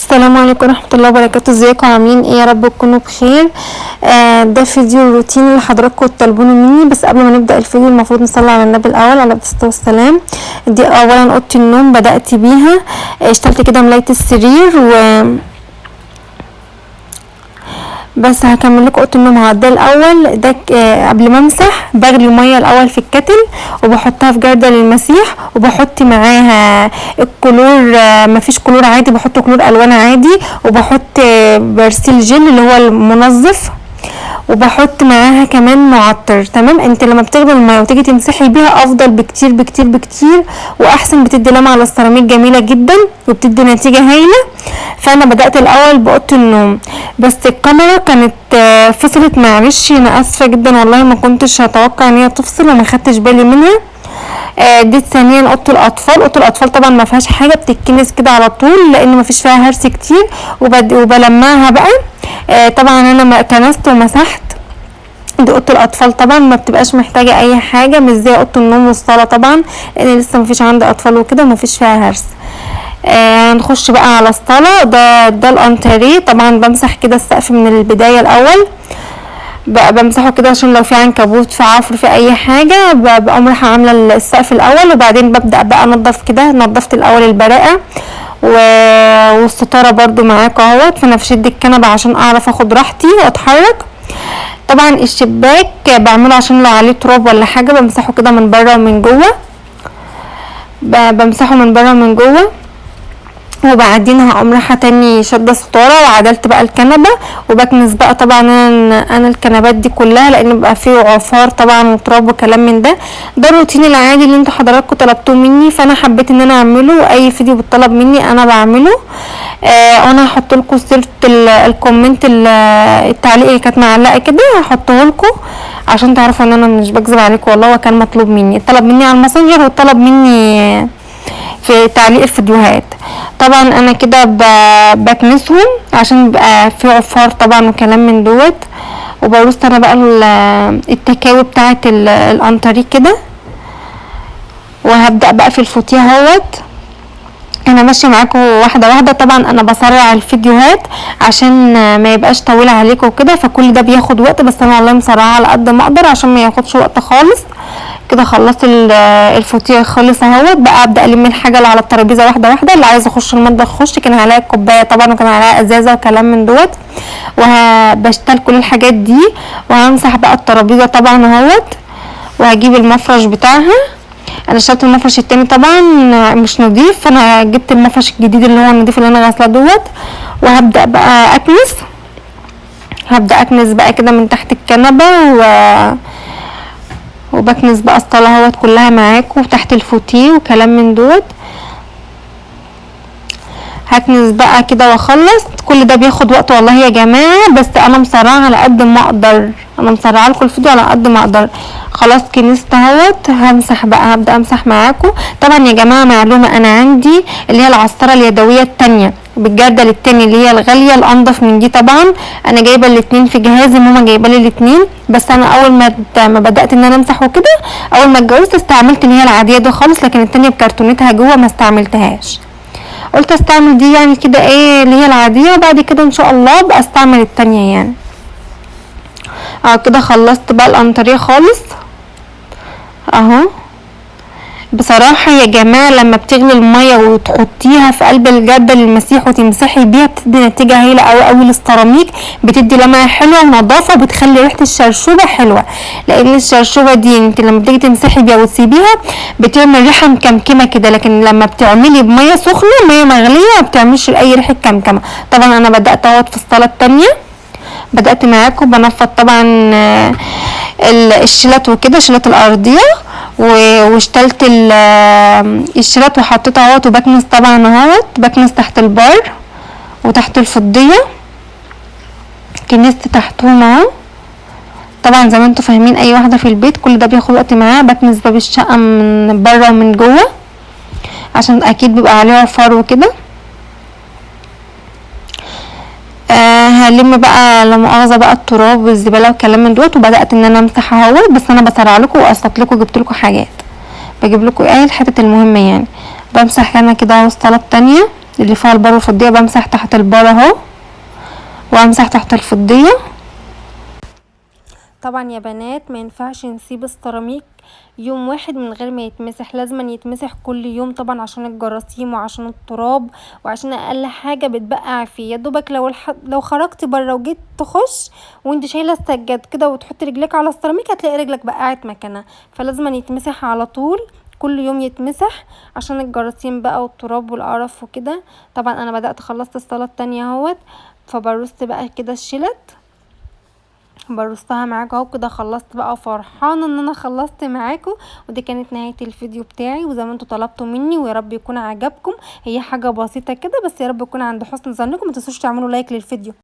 السلام عليكم ورحمة الله وبركاته. ازيكم عاملين ايه؟ يا رب تكونوا بخير. ده فيديو الروتين اللي حضراتكم تطلبونه مني. بس قبل ما نبدأ الفيديو المفروض نصلي على النبي الاول عليه الصلاة والسلام. دي اولا اوضة النوم بدأت بيها. اشتغلت كده ملاية السرير بس هكمل لكم اوضه النوم. ده الاول ده قبل ما امسح بغلي ميه الاول في الكتل وبحطها في جردل المسيح وبحط معاها الكلور. مفيش كلور عادي، بحط كلور الوان عادي، وبحط برسيل جل اللي هو المنظف، وبحط معاها كمان معطر. تمام. انت لما بتغلي الميه وتيجي تمسحي بيها افضل بكتير بكتير بكتير واحسن، بتدي لمعه على السيراميك جميله جدا وبتدي نتيجه هايله. فانا بدات الاول باوضه النوم، بس الكاميرا كانت فصلت، معلش انا اسفه جدا والله، ما كنتش هتوقع ان هي تفصل وما خدتش بالي منها. دي ثانيا اوضه الاطفال. اوضه الاطفال طبعا ما فيهاش حاجه، بتتكنس كده على طول لان ما فيش فيها هرس كتير، وبلمعها بقى. طبعا انا كنست ومسحت. دي اوضه الاطفال طبعا ما بتبقاش محتاجه اي حاجه، مش زي اوضه النوم والصاله طبعا لان لسه ما فيش عندي اطفال وكده وما فيش فيها هرس. هنخش بقى على الصاله. ده الانتريه. طبعا بمسح كده السقف من البدايه الاول، بقى بمسحه كده عشان لو في عنكبوت في عفر في اي حاجه، بقوم رايحه عامله السقف الاول وبعدين ببدا بقى انضف كده. نضفت الاول البراءه والستاره برضو معاك اهوت، فانا بشد الكنبه عشان اعرف اخد راحتي واتحرك. طبعا الشباك بعمله عشان لو عليه تراب ولا حاجه بمسحه كده من بره ومن جوه، بمسحه من بره ومن جوه. وبعدين هقوم رايحه تاني شده ستاره وعدلت بقى الكنبه وبكنس بقى. طبعا انا الكنبات دي كلها لان بيبقى فيه عفار طبعا وتراب وكلام من ده. ده الروتين العادي اللي انتوا حضراتكم طلبتوه مني، فانا حبيت ان انا اعمله. اي فيديو بيطلب مني انا بعمله. انا هحط لكم صيغه الكومنت، التعليق اللي كانت معلقه كده هحطه لكم عشان تعرفوا ان انا مش بكذب عليكم والله، وكان مطلوب مني، طلب مني على الماسنجر وطلب مني في تعليق الفيديوهات. طبعا انا كده بكنسهم عشان بيبقى في عفار طبعا وكلام من دوت. وبرص انا بقى التكاوي بتاعه الانتريه كده، وهبدا بقى في الفوتيه اهوت. انا ماشيه معاكم واحده واحده. طبعا انا بسرع الفيديوهات عشان ما يبقاش طويل عليكم وكده، فكل ده بياخد وقت، بس انا والله مسرعه على قد ما اقدر عشان ما ياخدش وقت خالص. كده خلصت الفوتيه خالص اهوت. بقى ابدا الم الحاجه اللي على الترابيزه واحده واحده. اللي عايز يخش المطبخ يخش. كان عليا كوبايه طبعا وكان عليا ازازه وكلام من دوت، وبشتل كل الحاجات دي وهمسح بقى الترابيزه طبعا اهوت. وهجيب المفرش بتاعها. انا اشتريت المفرش التاني طبعا مش نظيف، فانا جبت المفرش الجديد اللي هو النظيف اللي انا غاسلاه دوت. وهبدا بقى اكنس. هبدا اكنس بقى كده من تحت الكنبه وبكنس بقى الصاله اهوت كلها معاكم وتحت الفوتيه وكلام من دوت. هكنس بقى كده واخلص. كل ده بياخد وقت والله يا جماعه، بس انا مسرعه على قد ما اقدر. انا مسرعه لكم الفيديو على قد ما اقدر. خلاص كنست اهوت. همسح بقى، هبدا امسح معاكم. طبعا يا جماعه معلومه، انا عندي اللي هي العصاره اليدويه التانية بالجردل التاني اللي هي الغاليه الانضف من دي. طبعا انا جايبه الاتنين في جهازي، ماما جايبه لي الاتنين. بس انا اول ما بدات ان انا امسح وكده، اول ما اتجوزت استعملت اللي هي العاديه دي خالص، لكن التانية بكرتونتها جوه ما استعملتهاش. قلت استعمل دي يعني كده ايه اللي هي العاديه، وبعد كده ان شاء الله بقى استعمل التانية يعني. كده خلصت بقى الانتريه خالص اهو. بصراحة يا جماعة لما بتغلي المية وتحطيها في قلب الجردل المسيح وتمسحي بيها بتدي نتيجة هايلة اوي اوي للسيراميك. بتدي لمعة حلوة ونظافة، بتخلي ريحة الشرشوبة حلوة، لان الشرشوبة دي انت لما بتيجي تمسحي بيها وتسيبيها بتعمل ريحة مكمكمة كده، لكن لما بتعملي بمية سخنة مية مغلية ما بتعملش اي ريحة كمكمة. طبعا انا بدأت اهوت في الصالة التانية. بدأت معاكم بنفض طبعا الشلات وكده، شلات الارضية، واشتلت الشلات وحطيتها اهوت. وبكنس طبعا اهوت، بكنس تحت البار وتحت الفضية. كنست تحتهم اهو. طبعا زي ما انتوا فاهمين اي واحدة في البيت كل ده بياخد وقت معاه. بكنس باب الشقة من بره ومن جوه عشان اكيد بيبقى عليه عفار وكده. هلم بقى لا مؤاخذه بقى التراب والزباله والكلام من دوت. وبدات ان انا امسح اهوت، بس انا بسرع لكم وقصت لكم، جبت لكم حاجات، بجيب لكم الحتت المهمه يعني. بمسح انا كده اهو الصاله التانية اللي فيها البار والفضية بمسح تحت البار اهو، وامسح تحت الفضية. طبعا يا بنات ما ينفعش نسيب السيراميك يوم واحد من غير ما يتمسح، لازم يتمسح كل يوم طبعا عشان الجراثيم وعشان التراب وعشان اقل حاجه بتبقع فيه. يا دوبك لو خرجت بره وجيت تخش وانت شايله السجاد كده وتحط رجلك على السيراميك هتلاقي رجلك بقعت مكانها، فلازم يتمسح على طول كل يوم يتمسح عشان الجراثيم بقى والتراب والقرف وكده. طبعا انا بدأت خلصت الصلاة التانية اهوت، فبرصت بقى كده الشلت، برصها معاكم اهو كده. خلصت بقى فرحانه ان انا خلصت معاكم، ودي كانت نهايه الفيديو بتاعي وزي ما انتوا طلبتوا مني، ويا رب يكون عجبكم. هي حاجه بسيطه كده بس يا رب يكون عند حسن ظنكم. ما تنسوش تعملوا لايك للفيديو.